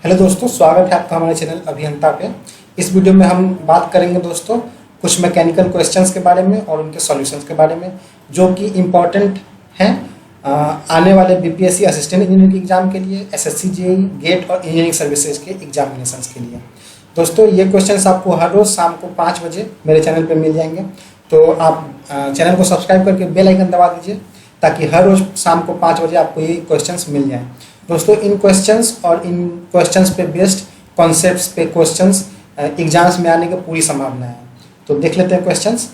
Hello दोस्तों, स्वागत है आपका हमारे चैनल अभियंता पे। इस वीडियो में हम बात करेंगे दोस्तों कुछ मैकेनिकल क्वेश्चंस के बारे में और उनके सॉल्यूशंस के बारे में जो कि इम्पॉर्टेंट हैं आने वाले बीपीएससी असिस्टेंट इंजीनियर के एग्जाम के लिए, एसएससी जेईई, गेट और इंजीनियरिंग सर्विसेज के एग्जामिनेशंस के लिए। दोस्तों ये क्वेश्चंस आपको हर रोज़ शाम को 5 बजे मेरे चैनल पर मिल जाएंगे, तो आप चैनल को सब्सक्राइब करके बेल आइकन दबा दीजिए ताकि हर रोज़ शाम को 5 बजे आपको ये क्वेश्चंस मिल जाएँ। दोस्तों इन क्वेश्चंस और इन क्वेश्चंस पे बेस्ड कॉन्सेप्ट्स पे क्वेश्चंस एग्जाम्स में आने की पूरी संभावना है। तो देख लेते हैं क्वेश्चंस।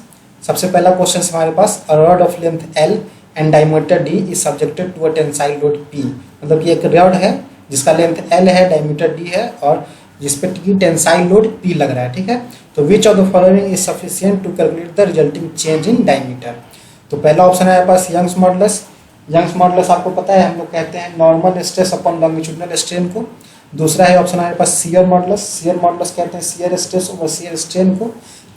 सबसे पहला क्वेश्चन हमारे पास, a rod of length L and diameter D is subjected to a tensile load P। मतलब कि एक रॉड है जिसका लेंथ L है, डायमीटर D है और जिस पे टेंसाइल लोड P लग रहा है, ठीक है। तो which of the following is sufficient to calculate the resulting change in diameter. तो पहला ऑप्शन है हमारे पास यंग्स मॉडुलस। यंग्स मॉडुलस आपको पता है हम लोग कहते हैं normal stress upon longitudinal strain को। दूसरा है ऑप्शन हमारे पास शियर मॉडुलस। शियर मॉडुलस कहते हैं shear stress over shear strain को।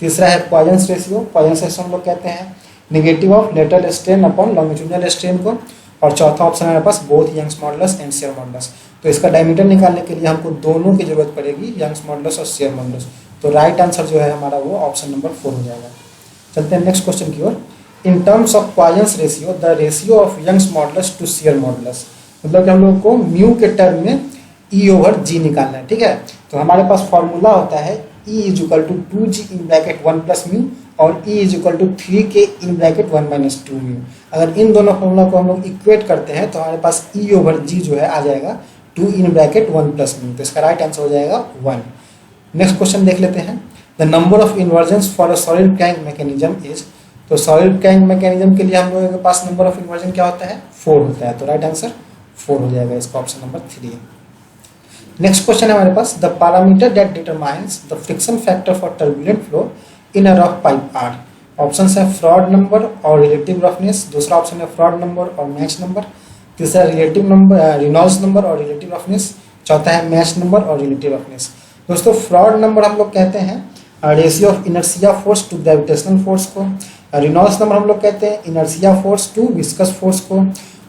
तीसरा है पॉइजंस रेशियो। पॉइजंस रेशियो हम लोग कहते हैं negative of lateral strain upon longitudinal strain को। और चौथा ऑप्शन हमारे पास both Young's modulus and shear modulus. तो इसका डायमीटर निकालने के लिए हमको दोनों की जरूरत पड़ेगी, यंग्स मॉडुलस और शियर मॉडुलस। तो राइट आंसर जो है हमारा वो ऑप्शन नंबर 4 हो जाएगा। चलते हैं नेक्स्ट क्वेश्चन की ओर। In terms of Poisson's ratio, the ratio of Young's modulus to shear modulus, मतलब कि हम लोग को म्यू के टर्म में E ओवर G निकालना है, ठीक है। तो हमारे पास फॉर्मूला होता है E is equal to 2G in bracket 1 plus mu और E is equal to 3K in bracket 1 minus 2 mu. अगर इन दोनों फॉर्मूला को हम लोग इक्वेट करते हैं तो हमारे पास E ओवर G जो है आ जाएगा 2 इन ब्रैकेट 1 प्लस म्यू। तो इसका राइट आंसर हो जाएगा 1। नेक्स्ट क्वेश्चन देख लेते हैं। The number of इन्वर्जन्स for a solid crank mechanism is. तो सॉलिड क्रैंक मैकेनिज्म के लिए हम लोगों के पास नंबर ऑफ इन्वर्जन क्या होता है, 4 होता है। तो राइट आंसर 4 हो जाएगा, इसका ऑप्शन नंबर 3। नेक्स्ट क्वेश्चन है हमारे पास, the parameter that determines the friction factor for turbulent flow in a rough pipe are. Option है फ्रॉड नंबर और रिलेटिव रफनेस। दूसरा ऑप्शन है फ्रॉड नंबर और मैच नंबर। तीसरा रिलेटिव नंबर, रेनॉल्ड्स नंबर और रिलेटिव रफनेस। चौथा है Mach number और रिलेटिव रफनेस। दोस्तों फ्रॉड नंबर हम लोग कहते हैं ratio of inertia force to gravitational force को। रेनॉल्ड्स नंबर हम लोग कहते हैं inertia force to viscous force को।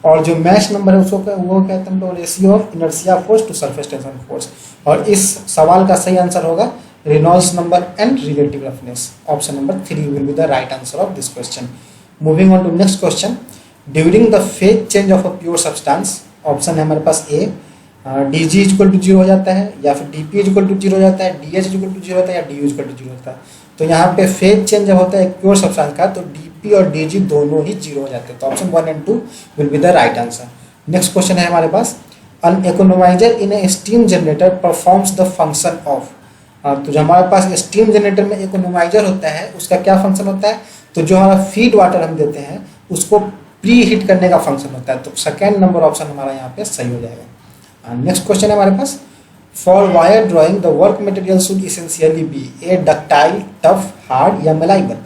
और जो मैच नंबर है उसको वो कहते हैं हम लोग ratio of inertia force to surface tension force. और इस सवाल का सही आंसर होगा Reynolds number and relative roughness. Option number 3 will be the right answer of this question. Moving on to next question, during the phase change of a pure substance. Option है हमारे पास A DG equal to 0 हो जाता है, या फिर DP equal to 0 हो जाता है, DH इक्वल टू 0 होता है, या DU इक्वल टू 0 होता है। तो यहाँ पे फेज चेंज जब होता है प्योर सब्सटेंस का तो DP और DG दोनों ही 0 हो जाते हैं। तो option 1 and 2 will be the right answer. Next question है हमारे पास, an economiser in a steam generator performs the function of. तो जो हमारे पास स्टीम जनरेटर में इकोनोमाइजर होता है उसका क्या फंक्शन होता है, तो जो हमारा फीड वाटर हम देते हैं उसको प्री हीट करने का फंक्शन होता है। तो सेकेंड नंबर ऑप्शन हमारा यहाँ पे सही हो जाएगा। नेक्स्ट क्वेश्चन है हमारे पास, for wire drawing the work material should essentially be a ductile, tough, hard या मेलाइबल।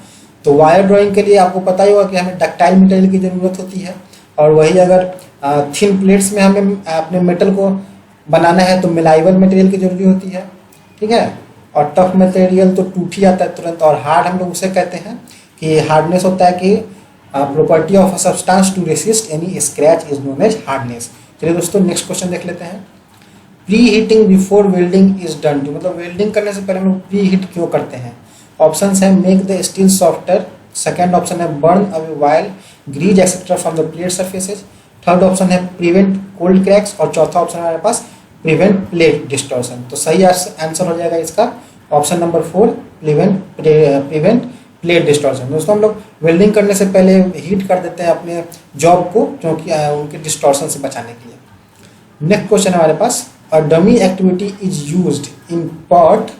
तो वायर ड्राइंग के लिए आपको पता ही होगा कि हमें डक्टाइल मटेरियल की ज़रूरत होती है, और वही अगर थिन प्लेट्स में हमें अपने मेटल को बनाना है तो मेलाइबल मटेरियल की जरूरी होती है, ठीक है। और टफ मटेरियल तो टूट ही आता है तुरंत। और हार्ड हम लोग उसे कहते हैं कि हार्डनेस होता है कि property of a substance to resist any scratch is known as hardness. चलिए दोस्तों नेक्स्ट क्वेश्चन देख लेते हैं। Preheating before welding is done to, मतलब वेल्डिंग करने से पहले हम लोग प्री हीट क्यों करते हैं। ऑप्शन है make the steel softer. Second option है burn away oil, grease etcetera from the plate surfaces. Third option है प्रिवेंट कोल्ड क्रैक्स। और चौथा ऑप्शन है हमारे पास प्रिवेंट प्लेट डिस्टॉर्शन। तो सही आंसर हो जाएगा इसका option number 4, prevent plate distortion. दोस्तों हम लोग वेल्डिंग करने से पहले हीट कर देते हैं अपने जॉब को, क्योंकि उनके डिस्टॉर्शन से बचाने के लिए। नेक्स्ट क्वेश्चन है हमारे पास, a dummy activity is used in PERT.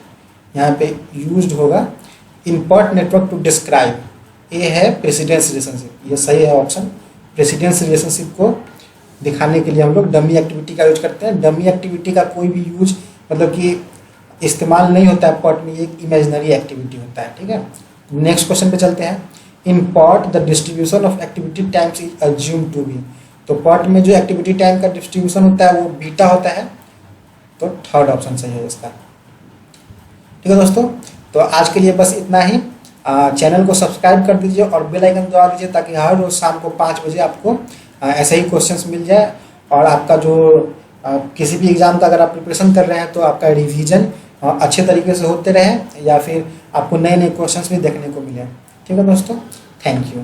यहाँ पे यूज्ड होगा in PERT network to describe. A है प्रेसिडेंस रिलेशनशिप, ये सही है ऑप्शन। प्रेसिडेंस रिलेशनशिप को दिखाने के लिए हम लोग डमी एक्टिविटी का यूज करते हैं। डमी एक्टिविटी का कोई भी यूज मतलब कि इस्तेमाल नहीं होता है पॉट में, एक इमेजिनरी एक्टिविटी होता है, ठीक है। नेक्स्ट क्वेश्चन पे चलते हैं। In PERT the distribution of activity times is assumed to be. तो पॉट में जो एक्टिविटी टाइम का डिस्ट्रीब्यूशन होता है वो बीटा होता है। तो थर्ड ऑप्शन सही है इसका, ठीक है दोस्तों। तो आज के लिए बस इतना ही। चैनल को सब्सक्राइब कर दीजिए और बेल आइकन दबा दीजिए ताकि हर रोज शाम को 5 बजे आपको ऐसे ही क्वेश्चंस मिल जाए और आपका जो किसी भी एग्ज़ाम का अगर आप प्रिपरेशन कर रहे हैं तो आपका रिवीजन अच्छे तरीके से होते रहे, या फिर आपको नए नए क्वेश्चंस भी देखने को मिले। ठीक है दोस्तों, थैंक यू।